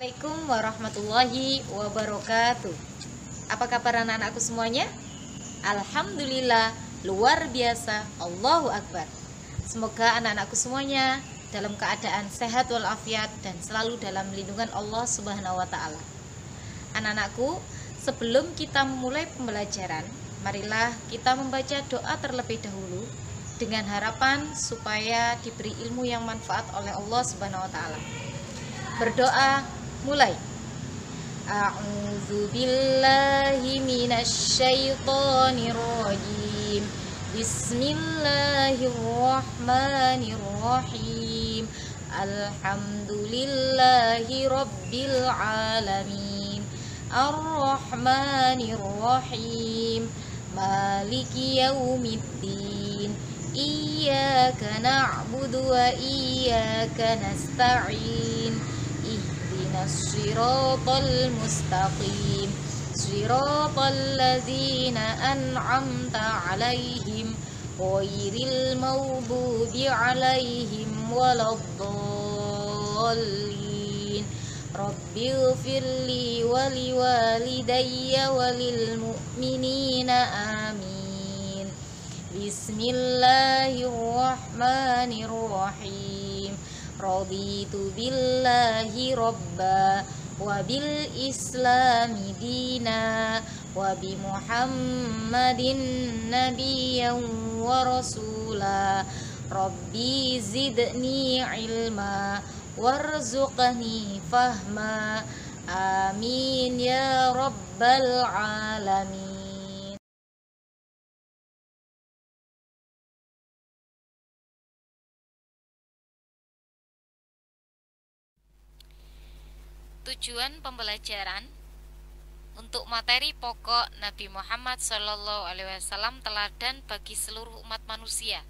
Assalamualaikum warahmatullahi wabarakatuh. Apa kabar anak-anakku semuanya? Alhamdulillah, luar biasa, Allahu Akbar. Semoga anak-anakku semuanya dalam keadaan sehat walafiat dan selalu dalam lindungan Allah Subhanahu wa Ta'ala. Anak-anakku, sebelum kita memulai pembelajaran, marilah kita membaca doa terlebih dahulu dengan harapan supaya diberi ilmu yang manfaat oleh Allah Subhanahu wa Ta'ala. Berdoa mulai. A'udzu billahi minasy syaithanir rajim. Bismillahirrahmanirrahim. Alhamdulillahi rabbil alamin. Ar-Rahmanir Rahim. Maliki yaumiddin. Iyyaka na'budu wa iyyaka nasta'in. Shiratal mustaqim Shiratal ladzina an'amta 'alaihim ghairil maghdubi 'alaihim waladdallin. Rabbighfirli wa liwalidayya walil mu'minina amin. Bismillahirrahmanirrahim. Raditu billahi robba wa bil islami dina wa bi muhammadin nabiyyan wa rasula. Rabbi zidni ilma warzuqni fahma. Amin ya rabbal alamin. Tujuan pembelajaran untuk materi pokok Nabi Muhammad SAW teladan bagi seluruh umat manusia.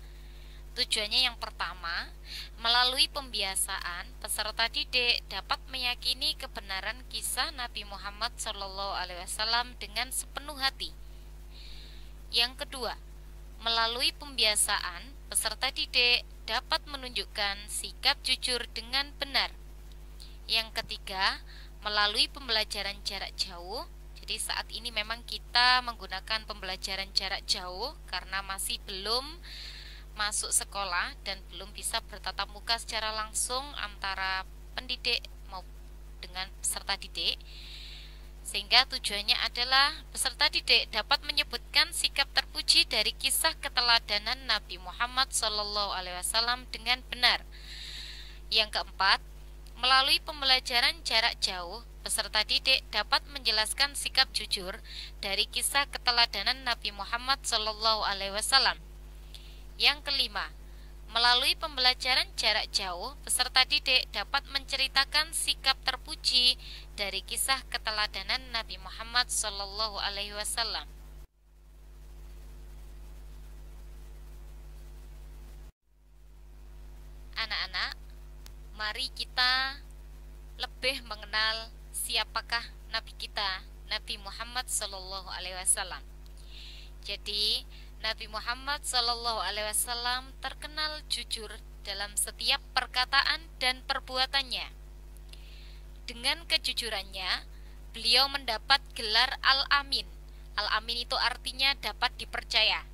Tujuannya yang pertama, melalui pembiasaan peserta didik dapat meyakini kebenaran kisah Nabi Muhammad SAW dengan sepenuh hati. Yang kedua, melalui pembiasaan peserta didik dapat menunjukkan sikap jujur dengan benar. Yang ketiga, melalui pembelajaran jarak jauh. Jadi saat ini memang kita menggunakan pembelajaran jarak jauh karena masih belum masuk sekolah dan belum bisa bertatap muka secara langsung antara pendidik maupun dengan peserta didik. Sehingga tujuannya adalah peserta didik dapat menyebutkan sikap terpuji dari kisah keteladanan Nabi Muhammad SAW dengan benar. Yang keempat, melalui pembelajaran jarak jauh, peserta didik dapat menjelaskan sikap jujur dari kisah keteladanan Nabi Muhammad SAW. Yang kelima, melalui pembelajaran jarak jauh, peserta didik dapat menceritakan sikap terpuji dari kisah keteladanan Nabi Muhammad SAW. Anak-anak, mari kita lebih mengenal siapakah Nabi kita, Nabi Muhammad SAW. Jadi, Nabi Muhammad SAW terkenal jujur dalam setiap perkataan dan perbuatannya. Dengan kejujurannya, beliau mendapat gelar Al-Amin. Al-Amin itu artinya dapat dipercaya.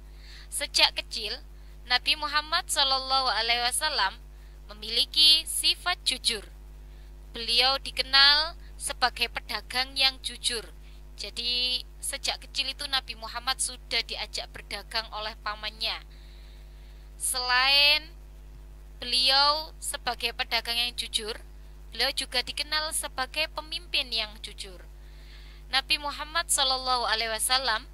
Sejak kecil, Nabi Muhammad SAW memiliki sifat jujur. Beliau dikenal sebagai pedagang yang jujur. Jadi sejak kecil itu Nabi Muhammad sudah diajak berdagang oleh pamannya. Selain beliau sebagai pedagang yang jujur, beliau juga dikenal sebagai pemimpin yang jujur. Nabi Muhammad SAW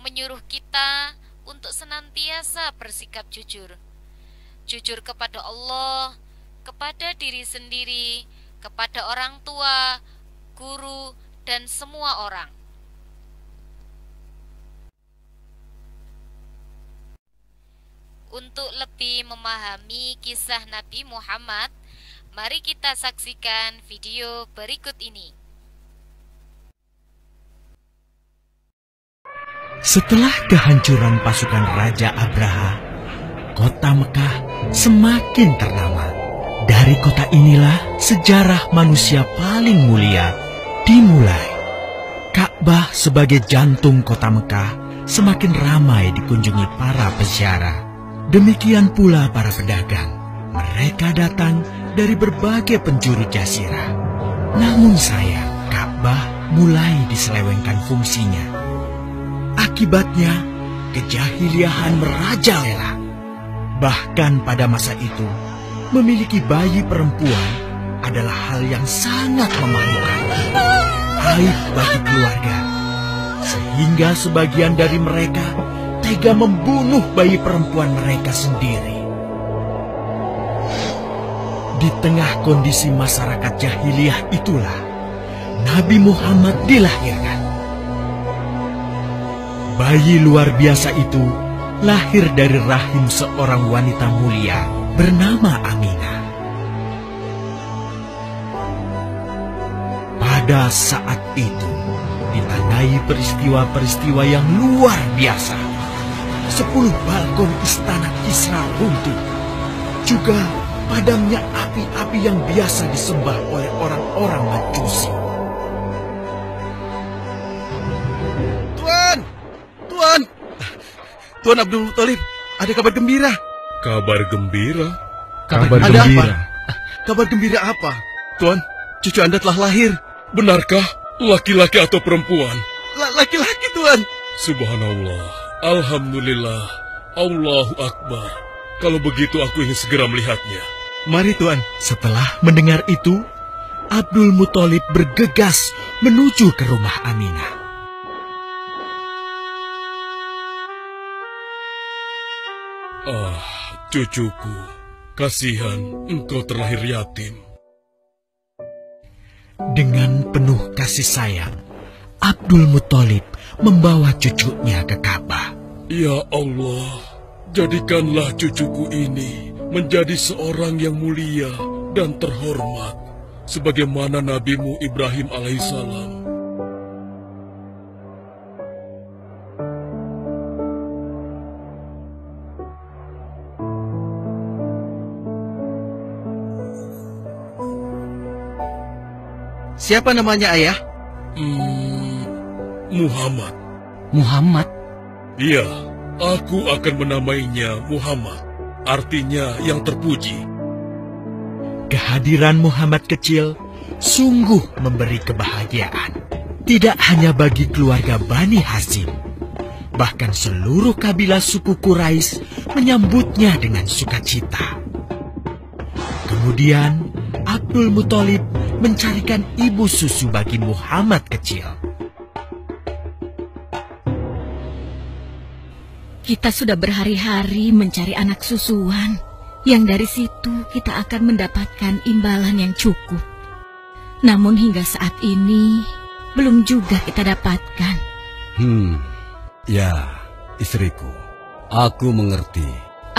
menyuruh kita untuk senantiasa bersikap jujur. Jujur kepada Allah, kepada diri sendiri, kepada orang tua, guru, dan semua orang. Untuk lebih memahami kisah Nabi Muhammad, mari kita saksikan video berikut ini. Setelah kehancuran pasukan Raja Abraha, kota Mekah semakin ternama Dari kota inilah sejarah manusia paling mulia dimulai. Ka'bah sebagai jantung kota Mekah semakin ramai dikunjungi para peziarah. Demikian pula para pedagang. Mereka datang dari berbagai penjuru jazirah. Namun sayang, Ka'bah mulai diselewengkan fungsinya. Akibatnya, kejahiliahan merajalela. Bahkan pada masa itu, memiliki bayi perempuan adalah hal yang sangat memalukan. Aib bagi keluarga. Sehingga sebagian dari mereka tega membunuh bayi perempuan mereka sendiri. Di tengah kondisi masyarakat jahiliyah itulah Nabi Muhammad dilahirkan. Bayi luar biasa itu lahir dari rahim seorang wanita mulia bernama Aminah. Pada saat itu, ditandai peristiwa-peristiwa yang luar biasa. 10 balkon istana Kisra runtuh. Juga padamnya api-api yang biasa disembah oleh orang-orang Majusi. Tuan Abdul Muthalib, ada kabar gembira. Kabar gembira? Kabar gembira? Kabar gembira apa? Tuan, cucu Anda telah lahir. Benarkah? Laki-laki atau perempuan? Laki-laki, Tuan. Subhanallah, Alhamdulillah, Allahu Akbar. Kalau begitu aku ingin segera melihatnya. Mari, Tuan. Setelah mendengar itu, Abdul Muthalib bergegas menuju ke rumah Aminah. Ah, cucuku, kasihan engkau terlahir yatim. Dengan penuh kasih sayang, Abdul Muthalib membawa cucunya ke Ka'bah. Ya Allah, jadikanlah cucuku ini menjadi seorang yang mulia dan terhormat, sebagaimana Nabimu Ibrahim alaihissalam. Siapa namanya, Ayah? Muhammad. Muhammad? Iya, aku akan menamainya Muhammad. Artinya yang terpuji. Kehadiran Muhammad kecil sungguh memberi kebahagiaan. Tidak hanya bagi keluarga Bani Hashim, bahkan seluruh kabilah suku Quraisy menyambutnya dengan sukacita. Kemudian Abdul Muthalib mencarikan ibu susu bagi Muhammad kecil. Kita sudah berhari-hari mencari anak susuan, yang dari situ kita akan mendapatkan imbalan yang cukup. Namun hingga saat ini, belum juga kita dapatkan. Ya, istriku, aku mengerti.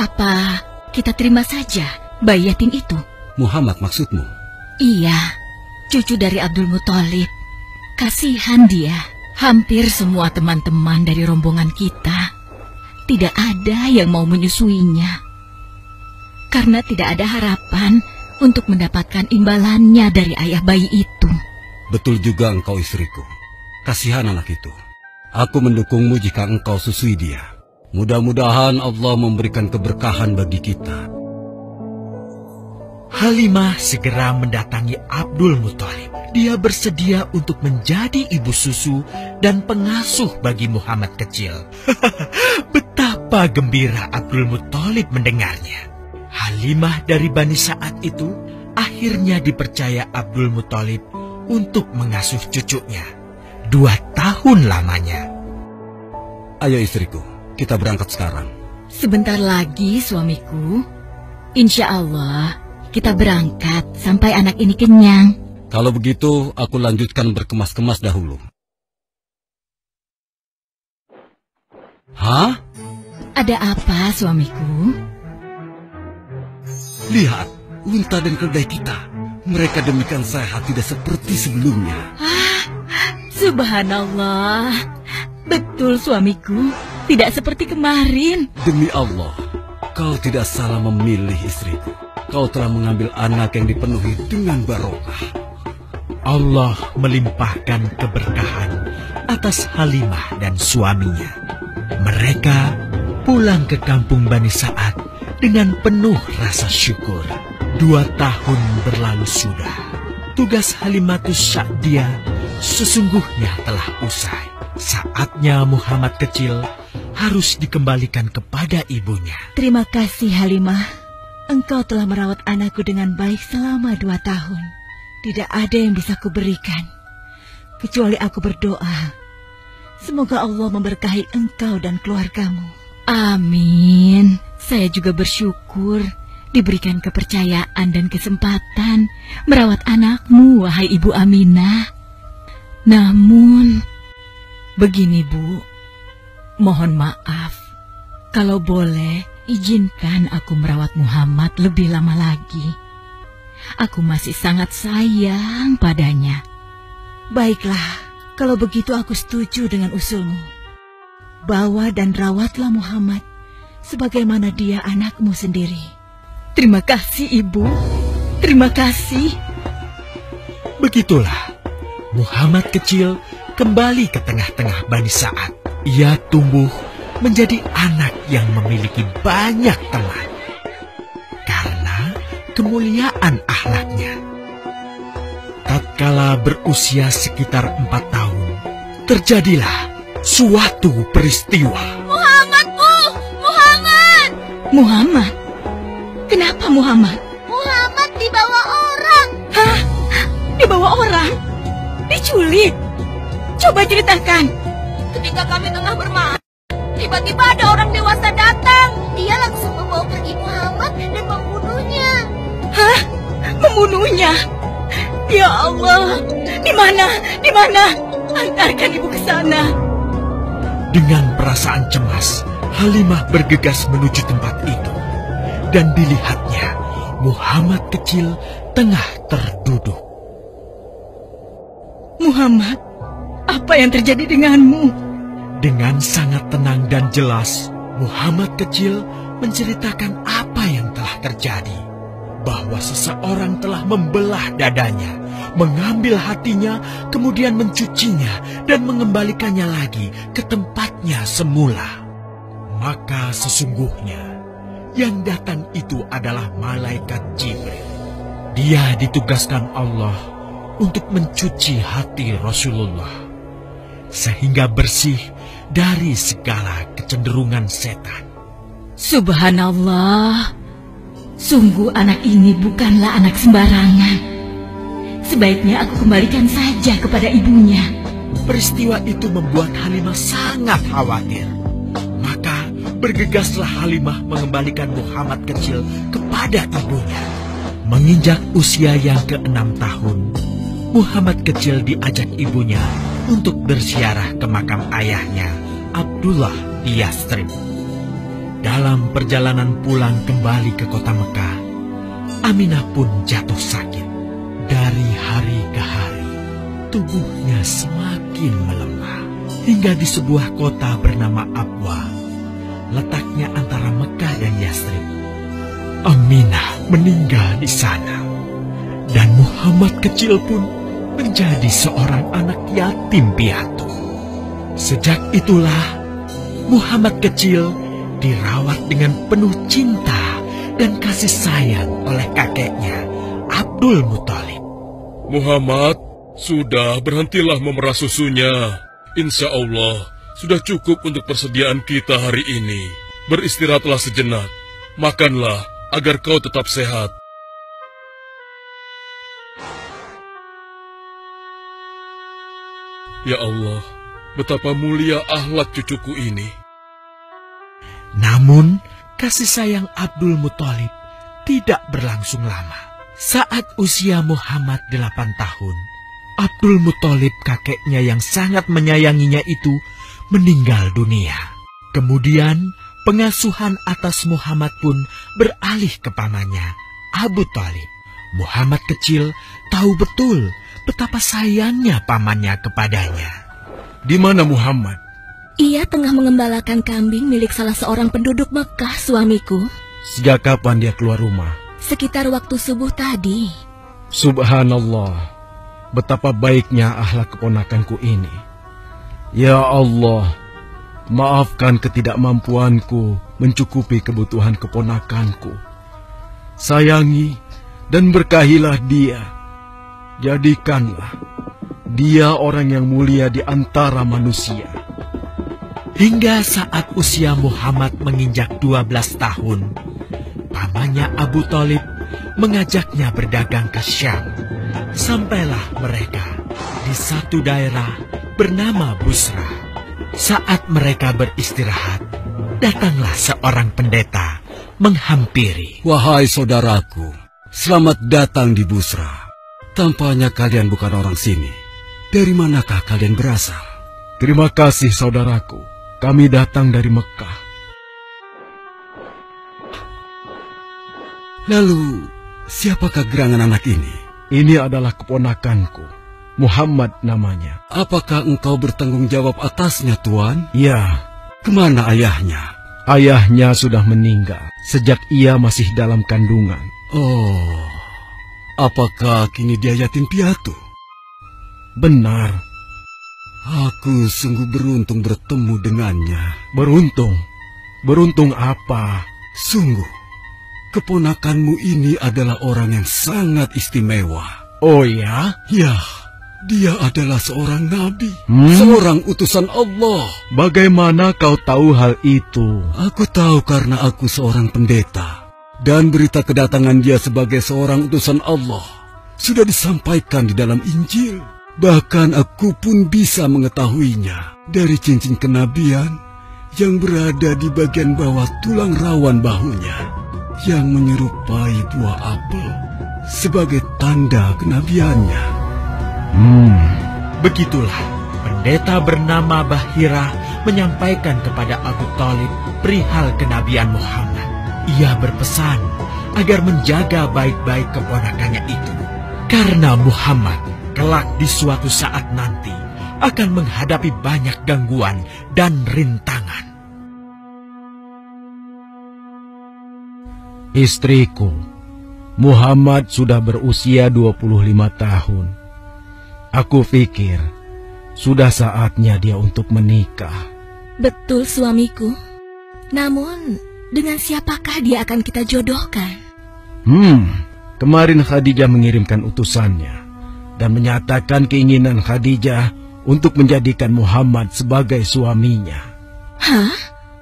Apa kita terima saja bayi yatim itu? Muhammad maksudmu? Iya, cucu dari Abdul Muthalib. Kasihan dia. Hampir semua teman-teman dari rombongan kita tidak ada yang mau menyusuinya. Karena tidak ada harapan untuk mendapatkan imbalannya dari ayah bayi itu. Betul juga engkau, istriku. Kasihan anak itu. Aku mendukungmu jika engkau susui dia. Mudah-mudahan Allah memberikan keberkahan bagi kita. Halimah segera mendatangi Abdul Muthalib. Dia bersedia untuk menjadi ibu susu dan pengasuh bagi Muhammad kecil. Betapa gembira Abdul Muthalib mendengarnya. Halimah dari Bani Sa'ad itu akhirnya dipercaya Abdul Muthalib untuk mengasuh cucunya 2 tahun lamanya. Ayo istriku, kita berangkat sekarang. Sebentar lagi suamiku. Insya Allah kita berangkat sampai anak ini kenyang. Kalau begitu, aku lanjutkan berkemas-kemas dahulu. Hah? Ada apa suamiku? Lihat, unta dan keledai kita. Mereka demikian sehat, tidak seperti sebelumnya. Subhanallah. Betul suamiku, tidak seperti kemarin. Demi Allah, kau tidak salah memilih istriku. kau telah mengambil anak yang dipenuhi dengan barokah. Allah melimpahkan keberkahan atas Halimah dan suaminya. Mereka pulang ke kampung Bani Sa'ad dengan penuh rasa syukur. 2 tahun berlalu sudah. Tugas Halimatus Sa'diyah sesungguhnya telah usai. Saatnya Muhammad kecil harus dikembalikan kepada ibunya. Terima kasih Halimah. Engkau telah merawat anakku dengan baik selama 2 tahun. Tidak ada yang bisa kuberikan, kecuali aku berdoa. Semoga Allah memberkahi engkau dan keluargamu. Amin. Saya juga bersyukur diberikan kepercayaan dan kesempatan merawat anakmu, wahai Ibu Aminah. Namun, begini Bu, mohon maaf. Kalau boleh, izinkan aku merawat Muhammad lebih lama lagi. Aku masih sangat sayang padanya. Baiklah, kalau begitu aku setuju dengan usulmu. Bawa dan rawatlah Muhammad sebagaimana dia anakmu sendiri. Terima kasih, Ibu. Terima kasih. Begitulah, Muhammad kecil kembali ke tengah-tengah Bani Sa'ad. Ia tumbuh menjadi anak yang memiliki banyak teman karena kemuliaan akhlaknya. Tatkala berusia sekitar 4 tahun, terjadilah suatu peristiwa. Muhammad, Bu! Muhammad! Muhammad? Kenapa Muhammad? Muhammad dibawa orang. Hah? Dibawa orang? Diculik? Coba ceritakan. Ketika kami tengah bermain, tiba-tiba ada orang dewasa datang. Dia langsung membawa pergi Muhammad dan membunuhnya. Hah? Membunuhnya? Ya Allah, di mana? Di mana? Antarkan ibu ke sana. Dengan perasaan cemas, Halimah bergegas menuju tempat itu. Dan dilihatnya, Muhammad kecil tengah terduduk. Muhammad, apa yang terjadi denganmu? Dengan sangat tenang dan jelas, Muhammad kecil menceritakan apa yang telah terjadi. Bahwa seseorang telah membelah dadanya, mengambil hatinya, kemudian mencucinya dan mengembalikannya lagi ke tempatnya semula. Maka sesungguhnya yang datang itu adalah malaikat Jibril. Dia ditugaskan Allah untuk mencuci hati Rasulullah sehingga bersih dari segala kecenderungan setan. Subhanallah, sungguh anak ini bukanlah anak sembarangan. Sebaiknya aku kembalikan saja kepada ibunya. Peristiwa itu membuat Halimah sangat khawatir. Maka bergegaslah Halimah mengembalikan Muhammad kecil kepada ibunya. Menginjak usia yang ke-6 tahun, Muhammad kecil diajak ibunya untuk berziarah ke makam ayahnya, Abdullah di Yathrib. Dalam perjalanan pulang kembali ke kota Mekah, Aminah pun jatuh sakit. Dari hari ke hari, tubuhnya semakin melemah. Hingga di sebuah kota bernama Abwa, letaknya antara Mekah dan Yathrib, Aminah meninggal di sana. Dan Muhammad kecil pun menjadi seorang anak yatim piatu. Sejak itulah, Muhammad kecil dirawat dengan penuh cinta dan kasih sayang oleh kakeknya, Abdul Muthalib. Muhammad, sudah berhentilah memerah susunya. Insya Allah, sudah cukup untuk persediaan kita hari ini. Beristirahatlah sejenak. Makanlah agar kau tetap sehat. Ya Allah, betapa mulia akhlak cucuku ini. Namun, kasih sayang Abdul Muthalib tidak berlangsung lama. Saat usia Muhammad 8 tahun, Abdul Muthalib kakeknya yang sangat menyayanginya itu meninggal dunia. Kemudian, pengasuhan atas Muhammad pun beralih ke pamannya, Abu Thalib. Muhammad kecil tahu betul betapa sayangnya pamannya kepadanya. Di mana Muhammad? Ia tengah mengembalakan kambing milik salah seorang penduduk Mekah, suamiku. Sejak kapan dia keluar rumah? sekitar waktu subuh tadi. Subhanallah, betapa baiknya akhlak keponakanku ini. Ya Allah, maafkan ketidakmampuanku mencukupi kebutuhan keponakanku. Sayangi dan berkahilah dia. Jadikanlah dia orang yang mulia di antara manusia. Hingga saat usia Muhammad menginjak 12 tahun, pamannya Abu Thalib mengajaknya berdagang ke Syam. Sampailah mereka di satu daerah bernama Busra. Saat mereka beristirahat, datanglah seorang pendeta menghampiri. Wahai saudaraku, selamat datang di Busra. Tampaknya kalian bukan orang sini. Dari manakah kalian berasal? Terima kasih saudaraku, kami datang dari Mekah. Lalu, siapakah gerangan anak ini? Ini adalah keponakanku, Muhammad namanya. Apakah engkau bertanggung jawab atasnya, Tuan? Ya, Kemana ayahnya? ayahnya sudah meninggal sejak ia masih dalam kandungan. Oh, apakah kini dia yatim piatu? Benar, Aku sungguh beruntung bertemu dengannya. beruntung. Beruntung apa? Sungguh, keponakanmu ini adalah orang yang sangat istimewa. Oh ya? Ya, dia adalah seorang nabi, Hmm? seorang utusan Allah. Bagaimana kau tahu hal itu? Aku tahu karena aku seorang pendeta, dan berita kedatangan dia sebagai seorang utusan Allah sudah disampaikan di dalam Injil. Bahkan aku pun bisa mengetahuinya dari cincin kenabian yang berada di bagian bawah tulang rawan bahunya, yang menyerupai buah apel sebagai tanda kenabiannya. Begitulah pendeta bernama Bahira menyampaikan kepada Abu Thalib perihal kenabian Muhammad. Ia berpesan agar menjaga baik-baik keponakannya itu, karena Muhammad kelak di suatu saat nanti akan menghadapi banyak gangguan dan rintangan. Istriku, Muhammad sudah berusia 25 tahun. Aku pikir sudah saatnya dia untuk menikah. Betul suamiku. Namun, dengan siapakah dia akan kita jodohkan? Kemarin Khadijah mengirimkan utusannya dan menyatakan keinginan Khadijah untuk menjadikan Muhammad sebagai suaminya. Hah?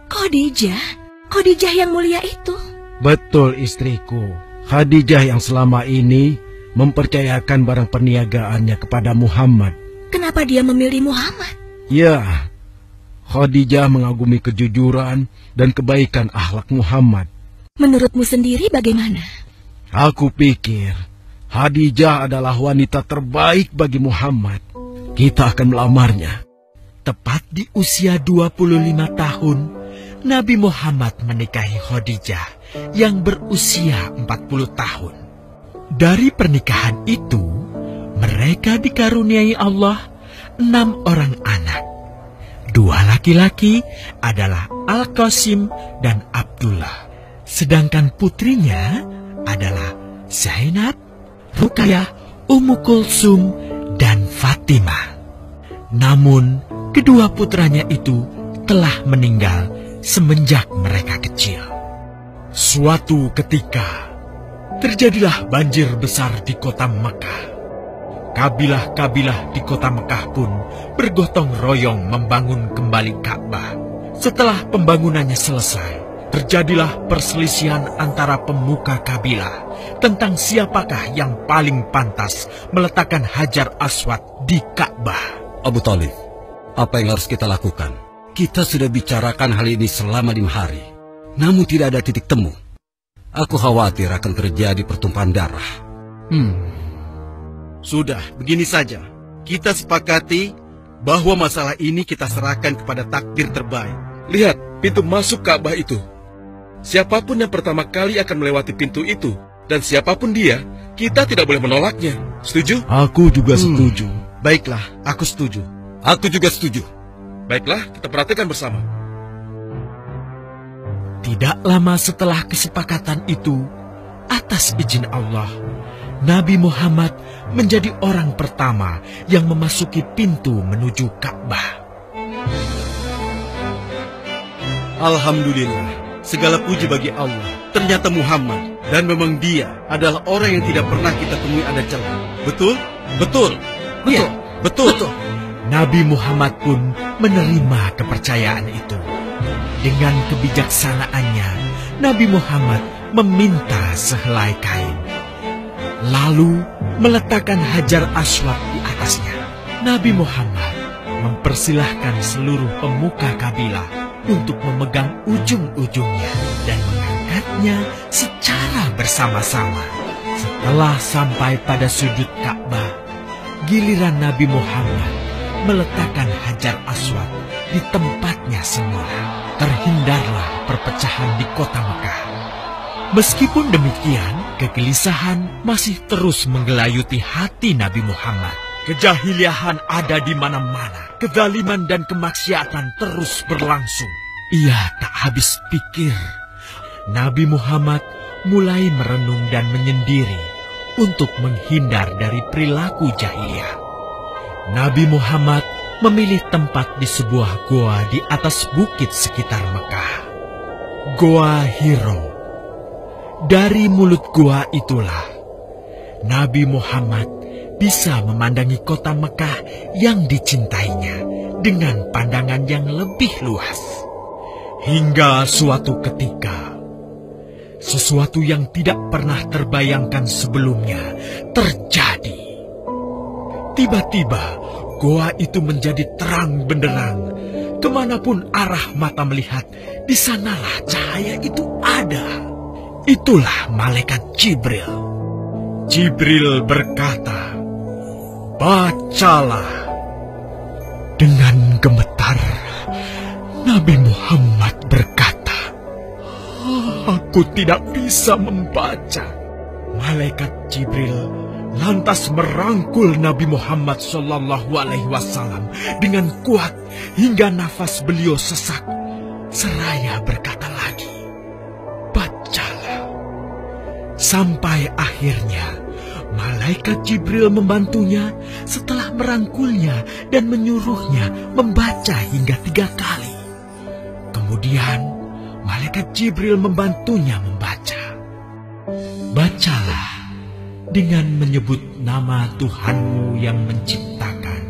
Khadijah? Khadijah yang mulia itu? Betul istriku, Khadijah yang selama ini mempercayakan barang perniagaannya kepada Muhammad. Kenapa dia memilih Muhammad? Ya, Khadijah mengagumi kejujuran dan kebaikan akhlak Muhammad. Menurutmu sendiri bagaimana? Aku pikir Khadijah adalah wanita terbaik bagi Muhammad. Kita akan melamarnya. Tepat di usia 25 tahun, Nabi Muhammad menikahi Khadijah yang berusia 40 tahun. Dari pernikahan itu, mereka dikaruniai Allah 6 orang anak. 2 laki-laki adalah Al-Qasim dan Abdullah. Sedangkan putrinya adalah Zainab, Ruqayyah, Ummu Kulsum, dan Fatimah. Namun, kedua putranya itu telah meninggal semenjak mereka kecil. Suatu ketika, terjadilah banjir besar di kota Mekah. Kabilah-kabilah di kota Mekah pun bergotong royong membangun kembali Ka'bah. Setelah pembangunannya selesai, terjadilah perselisihan antara pemuka kabilah tentang siapakah yang paling pantas meletakkan Hajar Aswad di Ka'bah. Abu Thalib, apa yang harus kita lakukan? Kita sudah bicarakan hal ini selama 5 hari, namun tidak ada titik temu. Aku khawatir akan terjadi pertumpahan darah. Sudah, begini saja. Kita sepakati bahwa masalah ini kita serahkan kepada takdir terbaik. Lihat pintu masuk Ka'bah itu. Siapapun yang pertama kali akan melewati pintu itu, dan siapapun dia, kita tidak boleh menolaknya. Setuju? Aku juga setuju. Baiklah, aku setuju. Aku juga setuju. Baiklah, kita perhatikan bersama. Tidak lama setelah kesepakatan itu, Atas izin Allah, Nabi Muhammad menjadi orang pertama yang memasuki pintu menuju Ka'bah. Alhamdulillah, segala puji bagi Allah. Ternyata Muhammad, dan memang dia adalah orang yang tidak pernah kita temui ada celah. Betul? Betul. Ya, Betul. Nabi Muhammad pun menerima kepercayaan itu. Dengan kebijaksanaannya, Nabi Muhammad meminta sehelai kain, lalu meletakkan Hajar Aswad di atasnya. Nabi Muhammad mempersilahkan seluruh pemuka kabilah untuk memegang ujung-ujungnya dan mengangkatnya secara bersama-sama. Setelah sampai pada sudut Ka'bah, giliran Nabi Muhammad meletakkan Hajar Aswad di tempatnya semula. Terhindarlah perpecahan di kota Mekah. Meskipun demikian, kegelisahan masih terus menggelayuti hati Nabi Muhammad. Kejahiliahan ada di mana-mana. Kezaliman dan kemaksiatan terus berlangsung. Ia tak habis pikir. Nabi Muhammad mulai merenung dan menyendiri untuk menghindar dari perilaku jahiliyah. Nabi Muhammad memilih tempat di sebuah goa di atas bukit sekitar Mekah. Goa Hiro. Dari mulut goa itulah Nabi Muhammad bisa memandangi kota Mekah yang dicintainya dengan pandangan yang lebih luas. Hingga suatu ketika, sesuatu yang tidak pernah terbayangkan sebelumnya terjadi. Tiba-tiba, goa itu menjadi terang benderang. Kemanapun arah mata melihat, di sanalah cahaya itu ada. Itulah malaikat Jibril. Jibril berkata, "Bacalah." Dengan gemetar, Nabi Muhammad berkata, "Aku tidak bisa membaca." Malaikat Jibril lantas merangkul Nabi Muhammad SAW dengan kuat hingga nafas beliau sesak. Seraya berkata lagi, "Bacalah." Sampai akhirnya malaikat Jibril membantunya setelah merangkulnya dan menyuruhnya membaca hingga 3 kali. Kemudian malaikat Jibril membantunya membaca. "Bacalah dengan menyebut nama Tuhanmu yang menciptakan.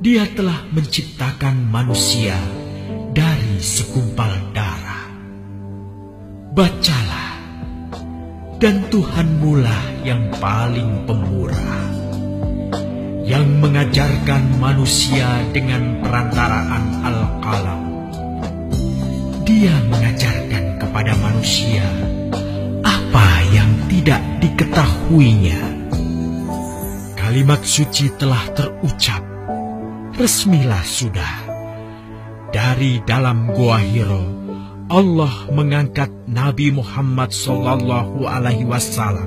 Dia telah menciptakan manusia dari segumpal darah. Bacalah, dan Tuhanmu lah yang paling pemurah, yang mengajarkan manusia dengan perantaraan Al-Qalam. Dia mengajarkan kepada manusia apa yang tidak diketahuinya." Kalimat suci telah terucap. Resmilah sudah. Dari dalam Goa Hiro, Allah mengangkat Nabi Muhammad SAW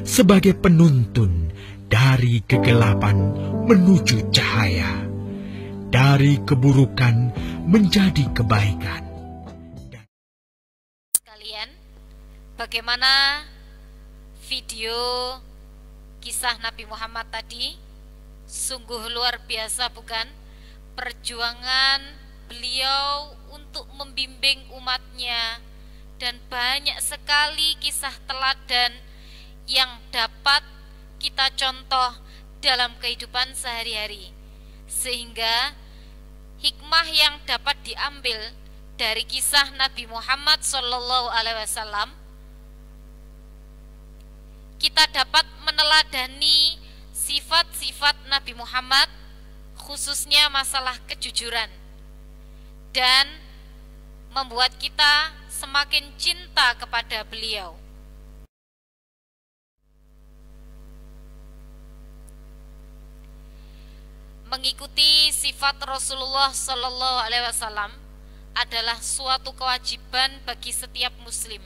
sebagai penuntun dari kegelapan menuju cahaya, dari keburukan menjadi kebaikan. Kalian, bagaimana video kisah Nabi Muhammad tadi? Sungguh luar biasa, bukan? Perjuangan beliau untuk membimbing umatnya, dan banyak sekali kisah teladan yang dapat kita contoh dalam kehidupan sehari-hari, sehingga hikmah yang dapat diambil dari kisah Nabi Muhammad SAW, kita dapat meneladani sifat-sifat Nabi Muhammad, khususnya masalah kejujuran, dan membuat kita semakin cinta kepada beliau. Mengikuti sifat Rasulullah SAW adalah suatu kewajiban bagi setiap muslim.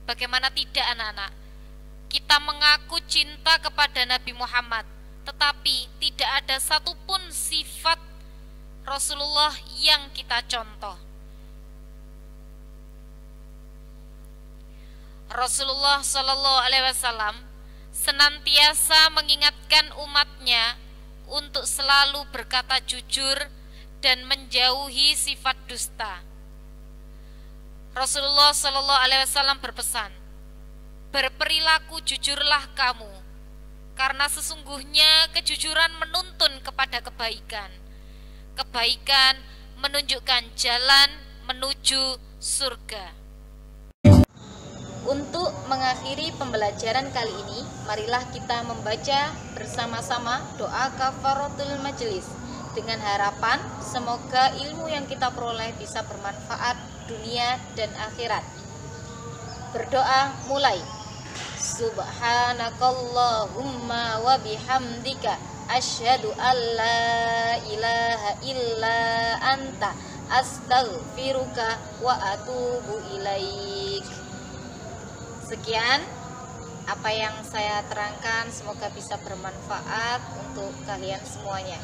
Bagaimana tidak, anak-anak? Kita mengaku cinta kepada Nabi Muhammad, tetapi tidak ada satupun sifat Rasulullah yang kita contoh. Rasulullah Shallallahu Alaihi Wasallam senantiasa mengingatkan umatnya untuk selalu berkata jujur dan menjauhi sifat dusta. Rasulullah Shallallahu Alaihi Wasallam berpesan, berperilaku jujurlah kamu, karena sesungguhnya kejujuran menuntun kepada kebaikan. Kebaikan menunjukkan jalan menuju surga. Untuk mengakhiri pembelajaran kali ini, marilah kita membaca bersama-sama doa kafaratul majelis dengan harapan semoga ilmu yang kita peroleh bisa bermanfaat dunia dan akhirat. Berdoa mulai. Subhanakallahumma wa bihamdika asyhadu an la ilaha illa anta astaghfiruka wa atubu ilaik. Sekian apa yang saya terangkan, semoga bisa bermanfaat untuk kalian semuanya.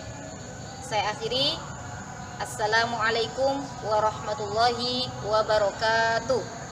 Saya akhiri. Assalamualaikum warahmatullahi wabarakatuh.